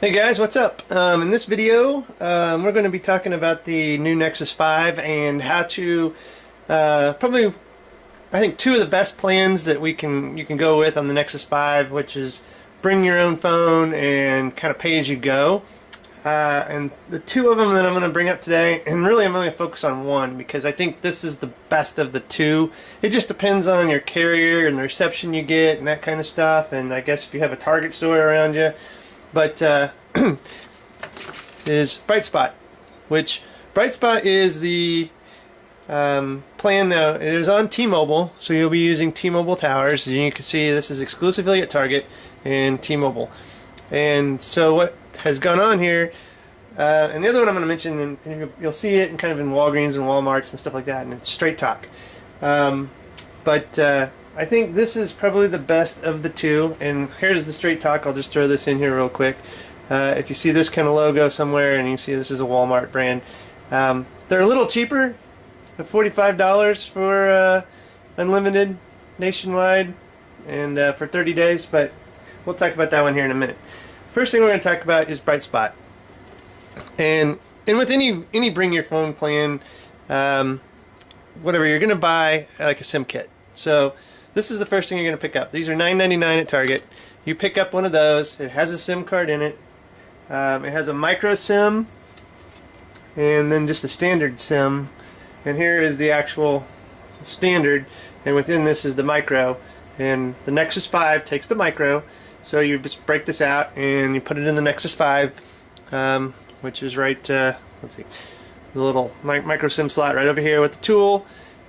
Hey guys, what's up? In this video, we're going to be talking about the new Nexus 5 and how to probably, I think, two of the best plans that you can go with on the Nexus 5, which is bring your own phone and kind of pay as you go. And the two of them that I'm going to bring up today, and really I'm going to focus on one because I think this is the best of the two. It just depends on your carrier and the reception you get and that kind of stuff, and I guess if you have a Target store around you. But is Brightspot, which Brightspot is the plan now. It is on T-Mobile, so you'll be using T-Mobile towers. You can see this is exclusively at Target and T-Mobile. And so what has gone on here, and the other one I'm going to mention, and you'll see it in kind of in Walgreens and Walmarts and stuff like that, and it's Straight Talk. But I think this is probably the best of the two, and here's the Straight Talk. I'll just throw this in here real quick. If you see this kind of logo somewhere and you see this is a Walmart brand, they're a little cheaper at $45 for unlimited nationwide and for 30 days, but we'll talk about that one here in a minute. First thing we're going to talk about is Brightspot. And with any bring your phone plan, whatever, you're going to buy like a SIM kit. So this is the first thing you're going to pick up. These are $9.99 at Target. You pick up one of those. It has a SIM card in it. It has a micro SIM and then just a standard SIM. And here is the actual standard, and within this is the micro. And the Nexus 5 takes the micro, so you just break this out and you put it in the Nexus 5, which is right, let's see, the little micro SIM slot right over here with the tool.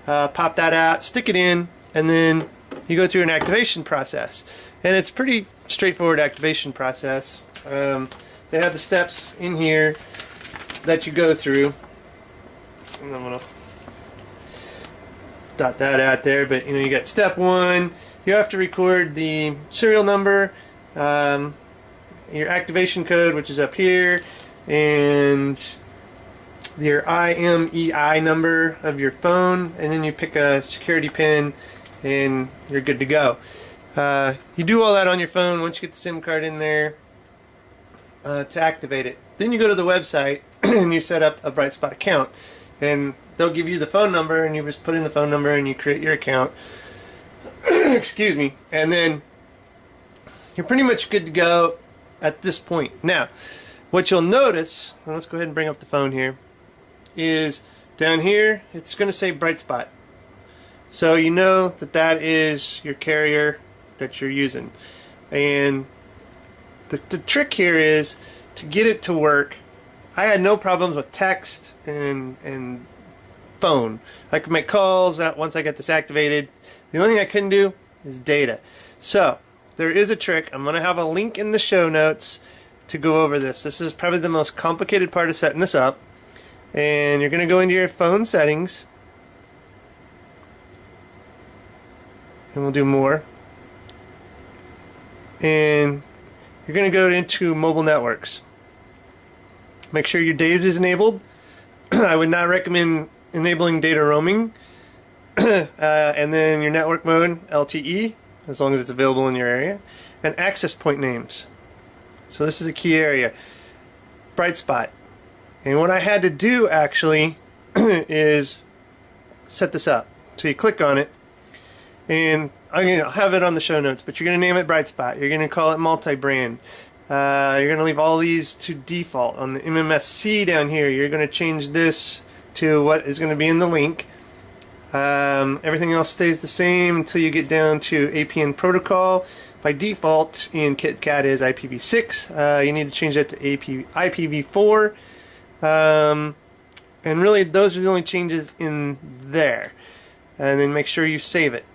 Pop that out, stick it in, and then you go through an activation process. And it's pretty straightforward activation process. They have the steps in here that you go through. And I'm gonna dot that out there, but you got step one. You have to record the serial number, your activation code, which is up here, and your IMEI number of your phone, and then you pick a security pin and you're good to go. You do all that on your phone once you get the SIM card in there to activate it. Then you go to the website and you set up a Brightspot account, and they'll give you the phone number, and you just put in the phone number and you create your account. Excuse me. And then you're pretty much good to go at this point. Now, what you'll notice, and let's go ahead and bring up the phone here, is down here it's going to say Brightspot. So you know that that is your carrier that you're using. And the trick here is to get it to work. I had no problems with text and phone. I could make calls once I got this activated. The only thing I couldn't do is data. So there is a trick. I'm going to have a link in the show notes to go over this. This is probably the most complicated part of setting this up. And you're going to go into your phone settings, and we'll do more. And you're going to go into mobile networks. Make sure your data is enabled. I would not recommend enabling data roaming. And then your network mode, LTE, as long as it's available in your area. And access point names. So this is a key area. Brightspot. And what I had to do actually is set this up. So you click on it, and I'm going to have it on the show notes, but you're going to name it Brightspot. You're going to call it multi-brand. You're going to leave all these to default. On the MMSC down here, you're going to change this to what is going to be in the link. Everything else stays the same until you get down to APN protocol. By default in KitKat is IPv6. You need to change that to IPv4. And really those are the only changes in there. And then make sure you save it.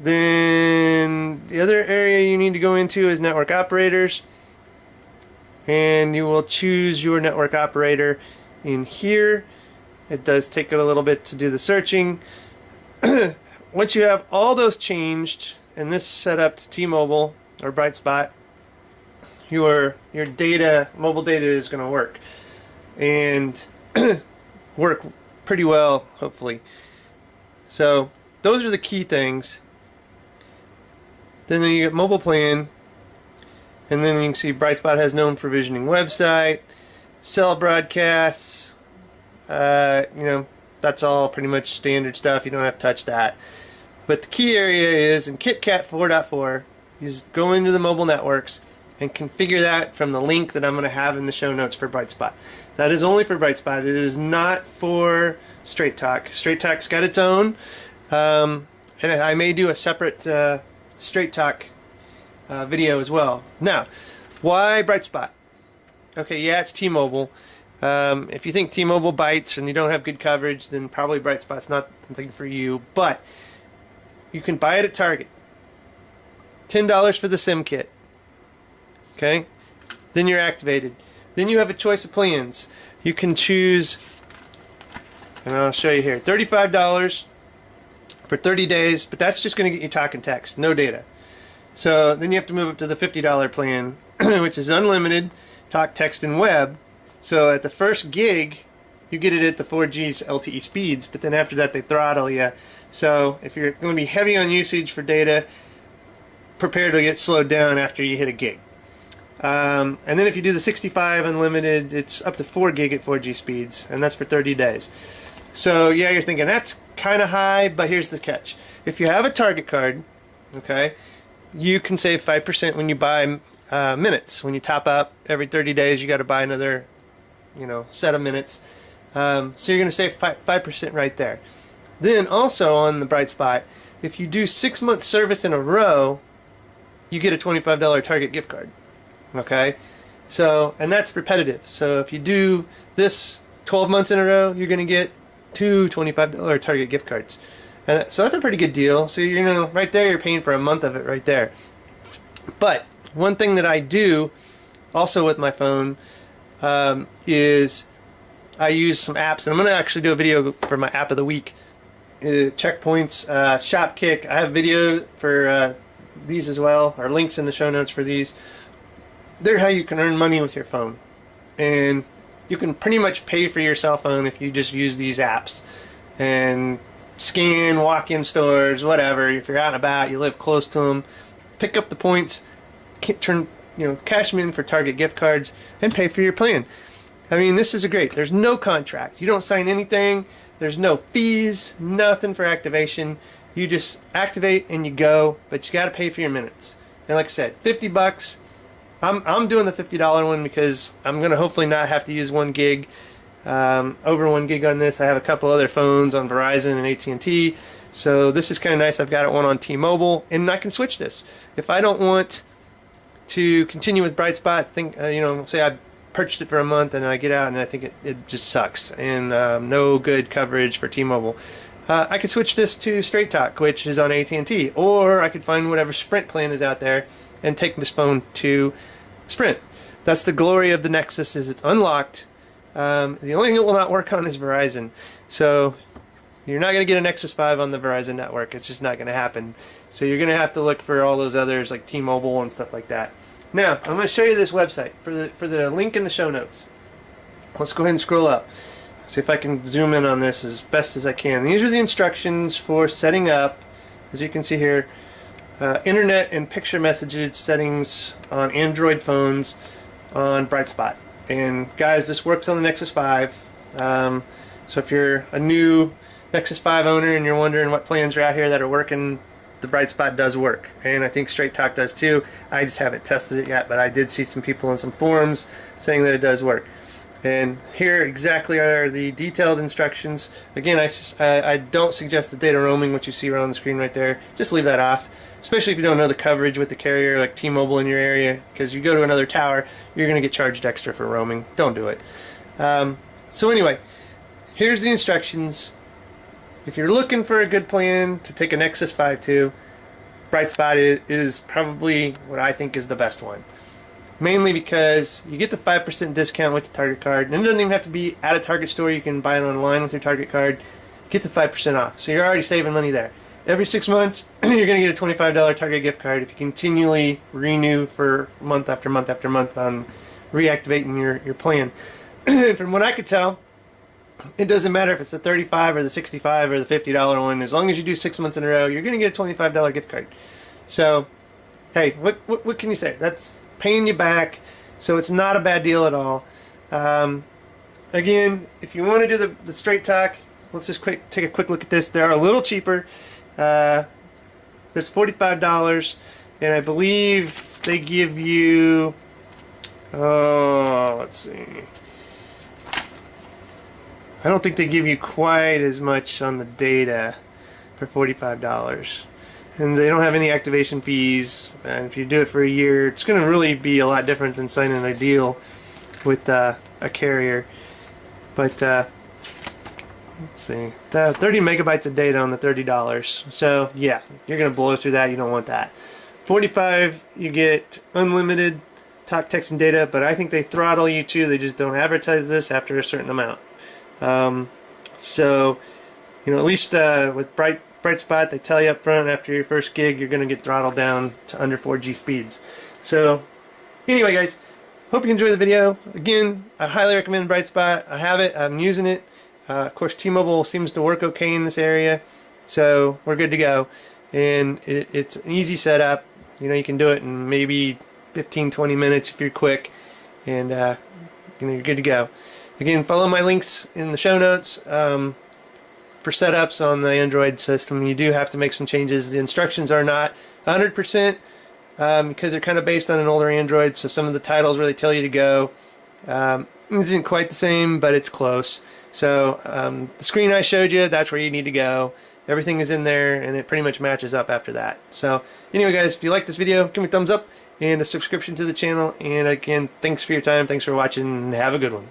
Then the other area you need to go into is network operators, and you will choose your network operator in here. It does take it a little bit to do the searching. Once you have all those changed and this set up to T-Mobile or Brightspot, your data, mobile data, is going to work, and work pretty well, hopefully. So those are the key things. Then you get mobile plan, And then you can see Brightspot has no provisioning website, cell broadcasts, that's all pretty much standard stuff. You don't have to touch that. But the key area is in KitKat 4.4, you just go into the mobile networks and configure that from the link that I'm going to have in the show notes for Brightspot. That is only for Brightspot. It is not for Straight Talk. Straight Talk's got its own. And I may do a separate Straight Talk video as well. Now, why Brightspot? Okay, yeah, it's T-Mobile. If you think T-Mobile bites and you don't have good coverage, then probably Brightspot's not the thing for you. But you can buy it at Target. $10 for the SIM kit. Okay? Then you're activated. Then you have a choice of plans. You can choose, and I'll show you here, $35 for 30 days, but that's just going to get you talk and text, no data. So then you have to move up to the $50 plan, which is unlimited talk, text, and web. So at the first gig, you get it at the 4G's LTE speeds, but then after that they throttle you. So if you're going to be heavy on usage for data, prepare to get slowed down after you hit a gig. And then if you do the 65 unlimited, it's up to 4 gig at 4G speeds, and that's for 30 days. So yeah, you're thinking that's kind of high, but here's the catch. If you have a Target card, okay, you can save 5% when you buy minutes. When you top up every 30 days, you got to buy another, set of minutes. So you're going to save 5% right there. Then also on the Brightspot, if you do 6 months service in a row, you get a $25 Target gift card. Okay, so, and that's repetitive. So if you do this 12 months in a row, you're going to get 2 $25 Target gift cards. And so that's a pretty good deal. So right there, you're paying for a month of it right there. But one thing that I do also with my phone is I use some apps, and I'm going to actually do a video for my app of the week. Checkpoints, Shopkick. I have video for these as well, or links in the show notes for these. They're how you can earn money with your phone, and you can pretty much pay for your cell phone if you just use these apps and scan walk-in stores, whatever. If you're out and about, you live close to them, pick up the points, cash them in for Target gift cards, and pay for your plan. I mean, this is great. There's no contract. You don't sign anything. There's no fees, nothing for activation. You just activate and you go, but you got to pay for your minutes. And like I said, $50. I'm doing the $50 one because I'm going to hopefully not have to use 1 gig, over 1 gig on this. I have a couple other phones on Verizon and AT&T, so this is kind of nice. I've got one on T-Mobile, and I can switch this. If I don't want to continue with Brightspot, say I purchased it for a month and I get out and I think it just sucks and no good coverage for T-Mobile, I could switch this to Straight Talk, which is on AT&T, or I could find whatever Sprint plan is out there and take this phone to Sprint. That's the glory of the Nexus, is it's unlocked. The only thing it will not work on is Verizon. So you're not going to get a Nexus 5 on the Verizon network. It's just not going to happen. So you're going to have to look for all those others like T-Mobile and stuff like that. Now, I'm going to show you this website for the link in the show notes. Let's go ahead and scroll up. See if I can zoom in on this as best as I can. These are the instructions for setting up, as you can see here, internet and picture messaging settings on Android phones on Brightspot. And guys, this works on the Nexus 5. So if you're a new Nexus 5 owner and you're wondering what plans are out here that are working, the Brightspot does work. And I think Straight Talk does too. I just haven't tested it yet, but I did see some people in some forums saying that it does work. And here exactly are the detailed instructions. Again, I don't suggest the data roaming, which you see right on the screen right there. Just leave that off, especially if you don't know the coverage with the carrier like T-Mobile in your area, because you go to another tower, you're going to get charged extra for roaming. Don't do it. So anyway, here's the instructions. If you're looking for a good plan to take a Nexus 5 to, Brightspot is probably what I think is the best one. Mainly because you get the 5% discount with the Target card, and it doesn't even have to be at a Target store. You can buy it online with your Target card. Get the 5% off. So you're already saving money there. Every 6 months, you're going to get a $25 Target gift card if you continually renew for month after month after month on reactivating your plan. From what I could tell, it doesn't matter if it's the $35 or the $65 or the $50 one. As long as you do 6 months in a row, you're going to get a $25 gift card. So, hey, what can you say? That's paying you back, so it's not a bad deal at all. Again, if you want to do the straight talk, let's just take a quick look at this. They're a little cheaper. That's $45, and I believe they give you, let's see, I don't think they give you quite as much on the data for $45. And they don't have any activation fees, and if you do it for a year, it's going to really be a lot different than signing a deal with a carrier. But let's see, 30 megabytes of data on the $30. So yeah, you're going to blow through that. You don't want that. 45, you get unlimited talk, text, and data, but I think they throttle you too. They just don't advertise this after a certain amount. So, you know, at least with Bright Spot, they tell you up front after your first gig you're going to get throttled down to under 4G speeds. So, anyway, guys, hope you enjoyed the video. Again, I highly recommend Bright Spot. I have it. I'm using it. Of course, T-Mobile seems to work okay in this area, so we're good to go. And it's an easy setup. You know, you can do it in maybe 15-20 minutes if you're quick, and you know, you're good to go. Again, follow my links in the show notes for setups on the Android system. You do have to make some changes. The instructions are not 100% because they're kind of based on an older Android, so some of the titles really tell you to go. It isn't quite the same, but it's close. So the screen I showed you, that's where you need to go. Everything is in there, and it pretty much matches up after that. So anyway, guys, if you like this video, give me a thumbs up and a subscription to the channel. And again, thanks for your time. Thanks for watching, and have a good one.